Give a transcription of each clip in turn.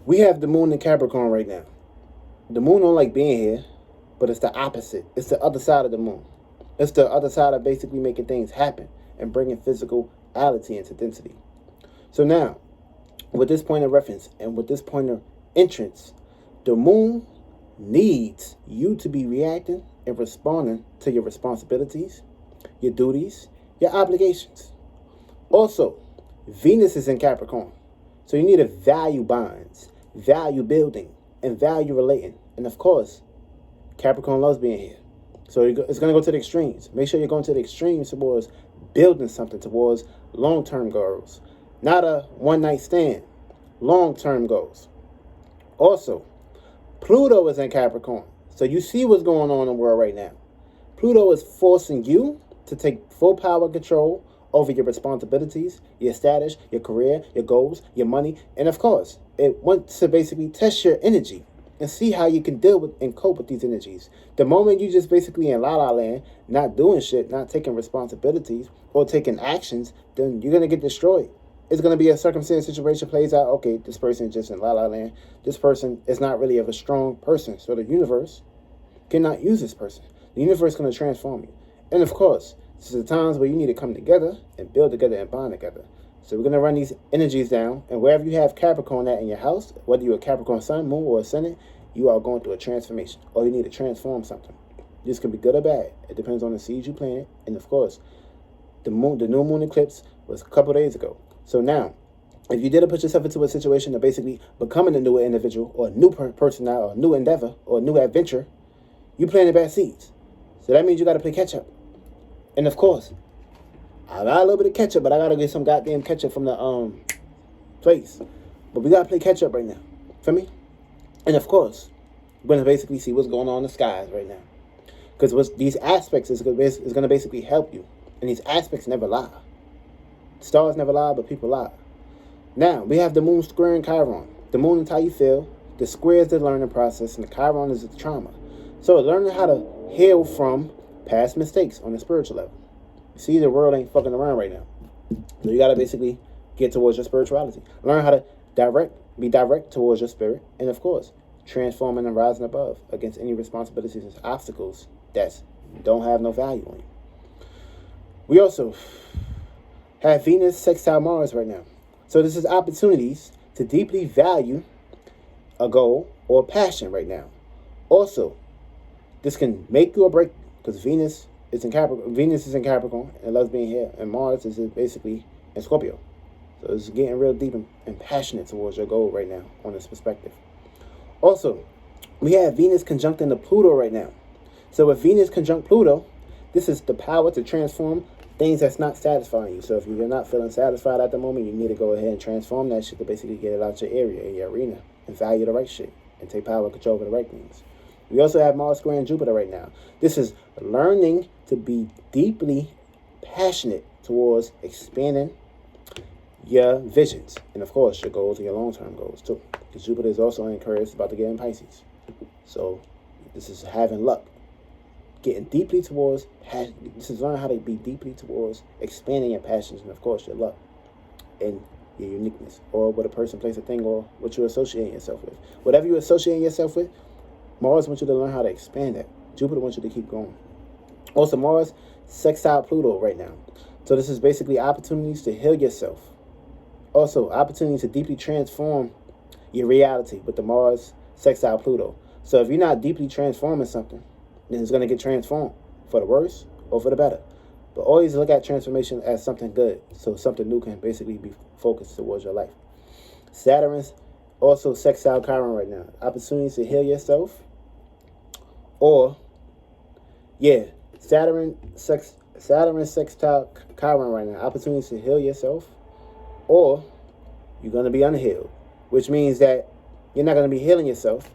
We have the moon in Capricorn right now. The moon don't like being here, but it's the opposite. It's the other side of the moon. It's the other side of basically making things happen and bringing physicality into density. So now, with this point of reference and with this point of entrance, the moon needs you to be reacting and responding to your responsibilities, your duties, your obligations. Also, Venus is in Capricorn. So you need a value bonds, value building, and value relating. And of course, Capricorn loves being here. So it's going to go to the extremes. Make sure you're going to the extremes towards building something, towards long-term goals. Not a one-night stand. Long-term goals. Also, Pluto is in Capricorn. So you see what's going on in the world right now. Pluto is forcing you to take full power control over your responsibilities, your status, your career, your goals, your money. And of course, it wants to basically test your energy and see how you can deal with and cope with these energies. The moment you just basically in la la land, not doing shit, not taking responsibilities or taking actions, then you're going to get destroyed. It's going to be a circumstance situation plays out. Okay, this person is just in la la land. This person is not really of a strong person. So the universe cannot use this person. The universe is going to transform you. And of course, this is the times where you need to come together and build together and bond together. So we're going to run these energies down. And wherever you have Capricorn at in your house, whether you're a Capricorn sun, moon, or ascendant, you are going through a transformation. Or you need to transform something. This can be good or bad. It depends on the seeds you planted. And of course, the new moon eclipse was a couple days ago. So now, if you didn't put yourself into a situation of basically becoming a new individual or a new person now or a new endeavor or a new adventure, you planted bad seeds. So that means you got to play catch up. And of course, I got a little bit of ketchup, but I got to get some goddamn ketchup from the place. But we got to play catch up right now. Feel me? And of course, we're going to basically see what's going on in the skies right now. Because these aspects is going to basically help you. And these aspects never lie. Stars never lie, but people lie. Now, we have the moon squaring Chiron. The moon is how you feel. The square is the learning process. And the Chiron is the trauma. So learning how to heal from past mistakes on a spiritual level. You see, the world ain't fucking around right now. So you got to basically get towards your spirituality. Learn how to be direct towards your spirit. And of course, transforming and rising above against any responsibilities and obstacles that don't have no value on you. We also have Venus sextile Mars right now. So this is opportunities to deeply value a goal or a passion right now. Also, this can make you or break because Venus is in Capricorn and loves being here, and Mars is basically in Scorpio. So it's getting real deep and passionate towards your goal right now on this perspective. Also, we have Venus conjuncting the Pluto right now. So with Venus conjunct Pluto, this is the power to transform things that's not satisfying you. So if you're not feeling satisfied at the moment, you need to go ahead and transform that shit to basically get it out your area, in your arena, and value the right shit and take power and control over the right things. We also have Mars squaring Jupiter right now. This is learning to be deeply passionate towards expanding your visions. And of course, your goals and your long-term goals too. Because Jupiter is also in Aquarius, about to get in Pisces. So this is having luck. Getting deeply towards, this is learning how to be deeply towards expanding your passions and of course your luck and your uniqueness, or what a person, place, a thing, or what you associate yourself with. Whatever you associate yourself with, Mars wants you to learn how to expand that. Jupiter wants you to keep going. Also, Mars sextile Pluto right now. So this is basically opportunities to heal yourself. Also, opportunities to deeply transform your reality with the Mars sextile Pluto. So if you're not deeply transforming something, then it's going to get transformed for the worse or for the better. But always look at transformation as something good, so something new can basically be focused towards your life. Saturn's also sextile Chiron right now. Opportunities to heal yourself. Or, yeah, Saturn sextile Chiron right now. Opportunities to heal yourself. Or you're going to be unhealed, which means that you're not going to be healing yourself.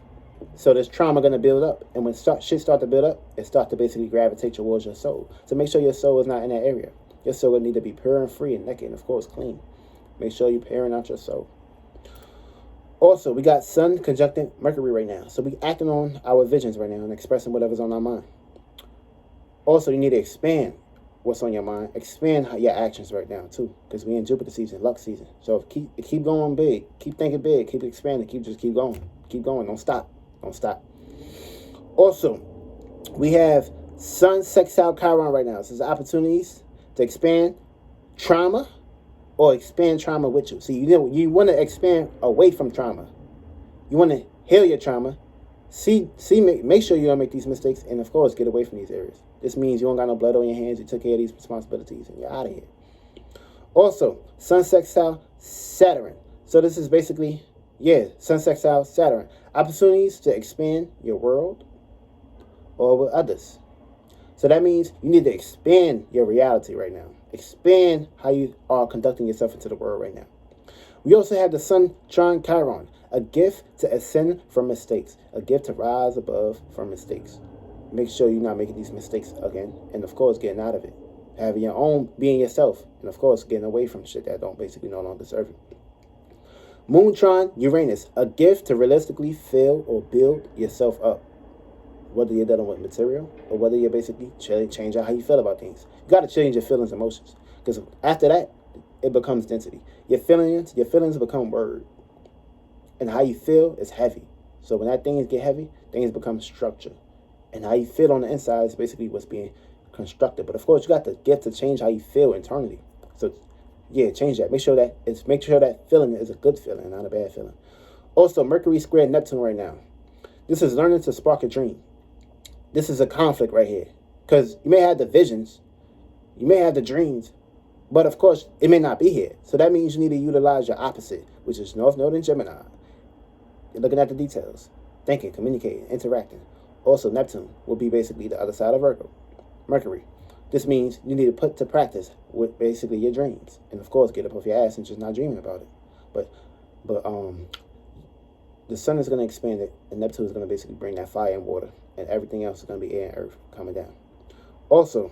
So there's trauma going to build up. And when shit start to build up, it starts to basically gravitate towards your soul. So make sure your soul is not in that area. Your soul will need to be pure and free and naked and, of course, clean. Make sure you're pairing out your soul. Also, we got Sun conjuncting Mercury right now. So we acting on our visions right now and expressing whatever's on our mind. Also, you need to expand what's on your mind. Expand your actions right now too, because we in Jupiter season, luck season. So keep going big, keep thinking big, keep expanding, keep going, don't stop, don't stop. Also, we have Sun sextile Chiron right now. This is opportunities to expand trauma or expand trauma with you. So you want to expand away from trauma. You want to heal your trauma. Make sure you don't make these mistakes, and of course, get away from these areas. This means you don't got no blood on your hands. You took care of these responsibilities, and you're out of here. Also, Sun sextile Saturn. So this is basically, Sun sextile Saturn. Opportunities to expand your world or with others. So that means you need to expand your reality right now. Expand how you are conducting yourself into the world right now. We also have the Sun trine Chiron, a gift to ascend from mistakes, a gift to rise above from mistakes. Make sure you're not making these mistakes again, and of course, getting out of it. Having your own, being yourself, and of course, getting away from shit that don't basically no longer serve you. Moon trine Uranus, a gift to realistically feel or build yourself up. Whether you're dealing with material or whether you're basically changing how you feel about things. You got to change your feelings and emotions, because after that, it becomes density. Your feelings become word. And how you feel is heavy. So when that things get heavy, things become structure. And how you feel on the inside is basically what's being constructed. But of course, you got the gift to change how you feel internally. So change that. Make sure that feeling is a good feeling, not a bad feeling. Also, Mercury square Neptune right now. This is learning to spark a dream. This is a conflict right here. Because you may have the visions, you may have the dreams, but of course, it may not be here. So that means you need to utilize your opposite, which is North Node in Gemini. You're looking at the details, thinking, communicating, interacting. Also, Neptune will be basically the other side of Mercury. This means you need to put to practice with basically your dreams. And of course, get up off your ass and just not dreaming about it. But the sun is going to expand it, and Neptune is going to basically bring that fire and water, and everything else is going to be air and earth coming down. Also,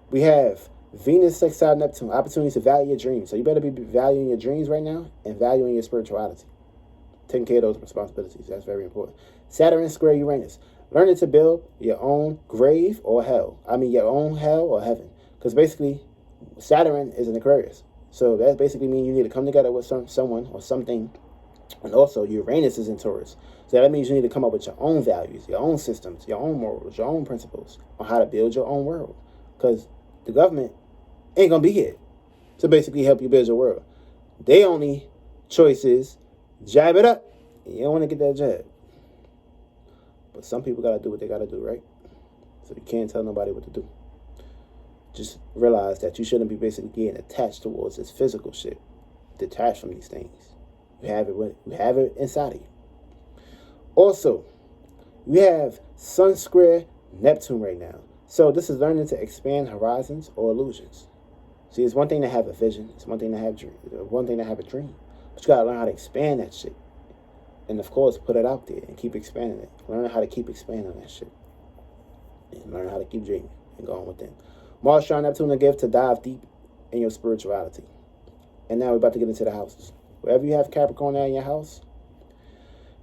we have Venus sextile Neptune, opportunities to value your dreams. So you better be valuing your dreams right now and valuing your spirituality. Taking care of those responsibilities. That's very important. Saturn square Uranus. Learning to build your own grave or hell. Your own hell or heaven. Because basically, Saturn is an Aquarius. So that basically means you need to come together with someone or something. And also, Uranus is in Taurus. So that means you need to come up with your own values, your own systems, your own morals, your own principles on how to build your own world. Because the government ain't going to be here to basically help you build your world. They only choice is jab it up. You don't want to get that jab. But some people got to do what they got to do, right? So you can't tell nobody what to do. Just realize that you shouldn't be basically getting attached towards this physical shit. Detached from these things. You have it inside of you. Also, we have Sun square Neptune right now. So this is learning to expand horizons or illusions. See, it's one thing to have a vision. It's one thing to have a dream. But you got to learn how to expand that shit. And of course, put it out there and keep expanding it. Learn how to keep expanding that shit. And learn how to keep dreaming and going within. Mars trine Neptune, a gift to dive deep in your spirituality. And now we're about to get into the houses. Wherever you have Capricorn now in your house,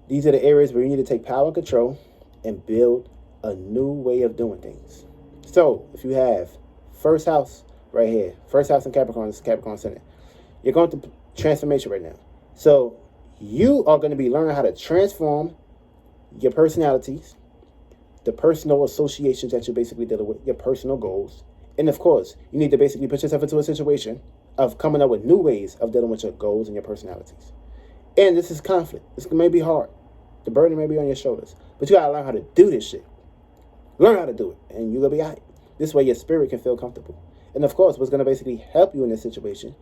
these are the areas where you need to take power and control and build a new way of doing things. So, if you have first house right here, first house in Capricorn, this is Capricorn Senate, you're going through transformation right now. So, you are going to be learning how to transform your personalities, the personal associations that you're basically dealing with, your personal goals. And of course, you need to basically put yourself into a situation of coming up with new ways of dealing with your goals and your personalities. And this is conflict. This may be hard. The burden may be on your shoulders. But you got to learn how to do this shit. Learn how to do it. And you're going to be all right. This way your spirit can feel comfortable. And of course, what's going to basically help you in this situation,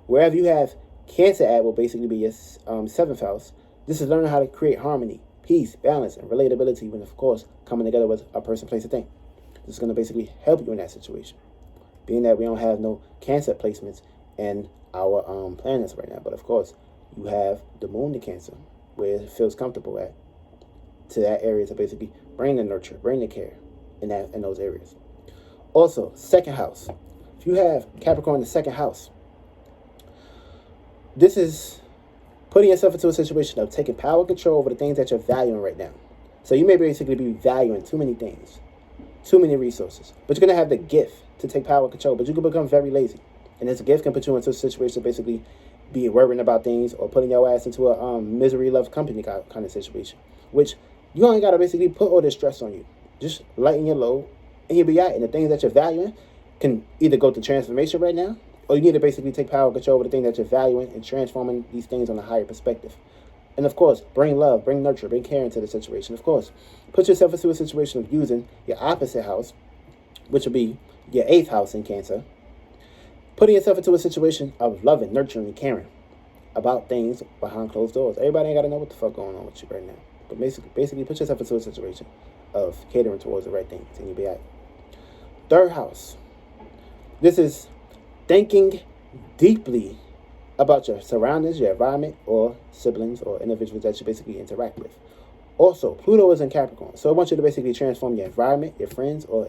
wherever you have Cancer at will basically be your 7th house. This is learning how to create harmony, peace, balance, and relatability when, of course, coming together with a person, place, a thing. This is going to basically help you in that situation. Being that we don't have no Cancer placements in our planets right now. But, of course, you have the moon in Cancer, where it feels comfortable at, to that area to basically bring the nurture, bring the care in those areas. Also, 2nd house. If you have Capricorn in the 2nd house, this is putting yourself into a situation of taking power and control over the things that you're valuing right now. So you may basically be valuing too many things, too many resources. But you're going to have the gift to take power and control, but you can become very lazy. And this gift can put you into a situation basically be worrying about things or putting your ass into a misery loves company kind of situation, which you only got to basically put all this stress on you. Just lighten your load and you'll be out. And the things that you're valuing can either go to transformation right now, or you need to basically take power and control over the things that you're valuing and transforming these things on a higher perspective. And of course, bring love, bring nurture, bring care into the situation. Of course, put yourself into a situation of using your opposite house, which would be your 8th house in Cancer, putting yourself into a situation of loving, nurturing, and caring about things behind closed doors. Everybody ain't got to know what the fuck going on with you right now. But basically put yourself into a situation of catering towards the right things, and you'll be all right. 3rd house. This is thinking deeply about your surroundings, your environment, or siblings or individuals that you basically interact with. Also, Pluto is in Capricorn, so I want you to basically transform your environment, your friends, or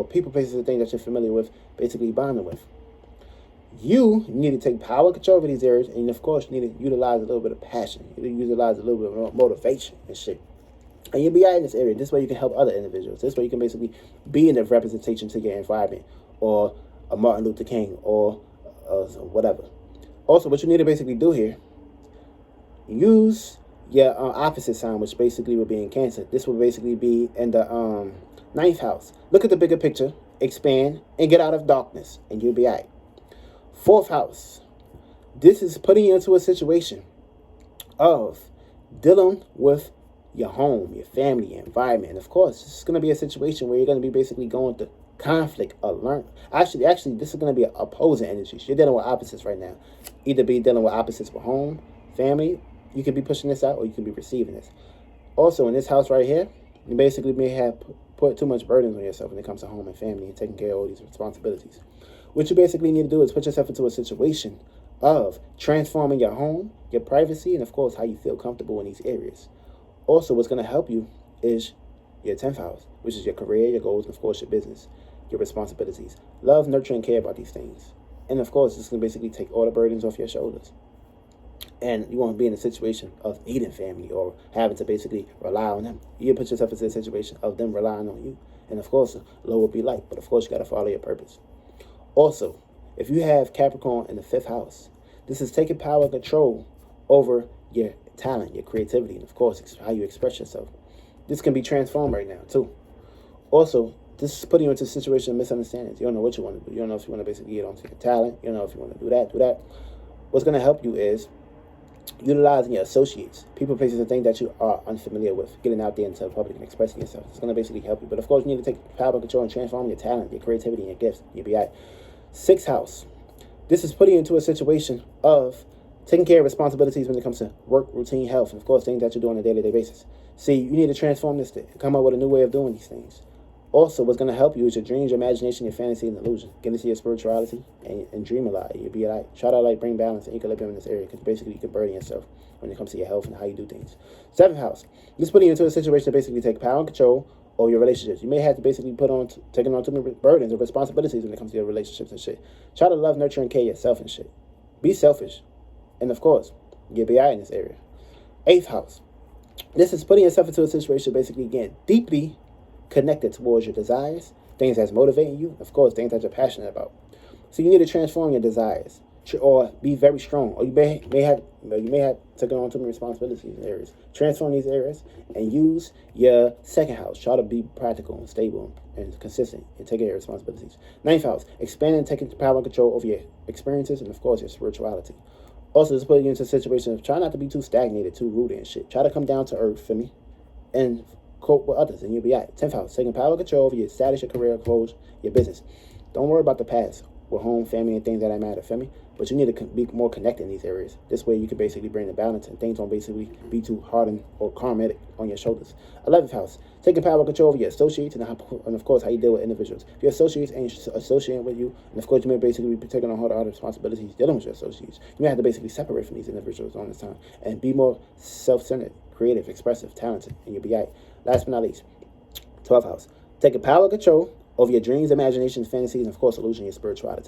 people, places, and things that you're familiar with, basically bonding with. You need to take power control over these areas, and of course, you need to utilize a little bit of passion. You need to utilize a little bit of motivation and shit. And you'll be out in this area. This way you can help other individuals. This way you can basically be in the representation to your environment, or a Martin Luther King, or whatever. Also, what you need to basically do here, use your opposite sign, which basically will be in Cancer. This will basically be in the 9th house. Look at the bigger picture, expand, and get out of darkness, and you'll be all right. 4th house. This is putting you into a situation of dealing with your home, your family, your environment. And of course, this is going to be a situation where you're going to be basically going through conflict or learn. Actually, this is going to be opposing energies. You're dealing with opposites right now. Either be dealing with opposites with home, family. You could be pushing this out, or you could be receiving this. Also, in this house right here, you basically may have put too much burdens on yourself when it comes to home and family and taking care of all these responsibilities. What you basically need to do is put yourself into a situation of transforming your home, your privacy, and of course, how you feel comfortable in these areas. Also, what's going to help you is your 10th house, which is your career, your goals, and of course, your business, your responsibilities. Love, nurture, and care about these things. And of course, it's going to basically take all the burdens off your shoulders. And you won't be in a situation of needing family or having to basically rely on them. You put yourself into a situation of them relying on you. And of course, low will be light. But of course, you got to follow your purpose. Also, if you have Capricorn in the 5th house, this is taking power and control over your talent, your creativity, and of course, how you express yourself. This can be transformed right now, too. Also, this is putting you into a situation of misunderstandings. You don't know what you want to do. You don't know if you want to basically get onto your talent. You don't know if you want to do that. What's going to help you is utilizing your associates, people, places, and things that you are unfamiliar with, getting out there into the public and expressing yourself. It's going to basically help you. But of course, you need to take power and control and transform your talent, your creativity, and your gifts. You'll be all right. 6th house. This is putting you into a situation of taking care of responsibilities when it comes to work, routine, health, and of course, things that you do on a day-to-day basis. See, you need to transform this, come up with a new way of doing these things. Also, what's going to help you is your dreams, your imagination, your fantasy, and illusion. Get into your spirituality and dream a lot. You'll be all right. Try to bring balance and equilibrium in this area, because basically you can burden yourself when it comes to your health and how you do things. 7th house. This is putting you into a situation to basically take power and control over your relationships. You may have to basically taking on too many burdens or responsibilities when it comes to your relationships and shit. Try to love, nurture, and care yourself and shit. Be selfish. And of course, you'll be all right in this area. 8th house. This is putting yourself into a situation basically, again, deeply connected towards your desires, things that's motivating you, of course, things that you're passionate about. So you need to transform your desires, or be very strong, or you may have taken on too many responsibilities in these areas. Transform these areas and use your 2nd house. Try to be practical and stable and consistent and take care of your responsibilities. 9th house, expand and take power and control over your experiences and of course your spirituality. Also, this is putting you into a situation of try not to be too stagnated, too rooted and shit. Try to come down to earth for me and cope with others, and you'll be all right. 10th house, taking power and control over your status, your career, clothes, your business. Don't worry about the past with home, family, and things that matter, feel me? But you need to be more connected in these areas. This way you can basically bring the balance and things won't basically be too hardened or karmatic on your shoulders. 11th house, taking power and control over your associates and of course how you deal with individuals. If your associates ain't associating with you, and of course you may basically be taking on harder responsibilities dealing with your associates, you may have to basically separate from these individuals on this time and be more self-centered, creative, expressive, talented, and you'll be all right. Last but not least, 12th house, taking power and control over your dreams, imaginations, fantasies, and of course illusion, your spirituality.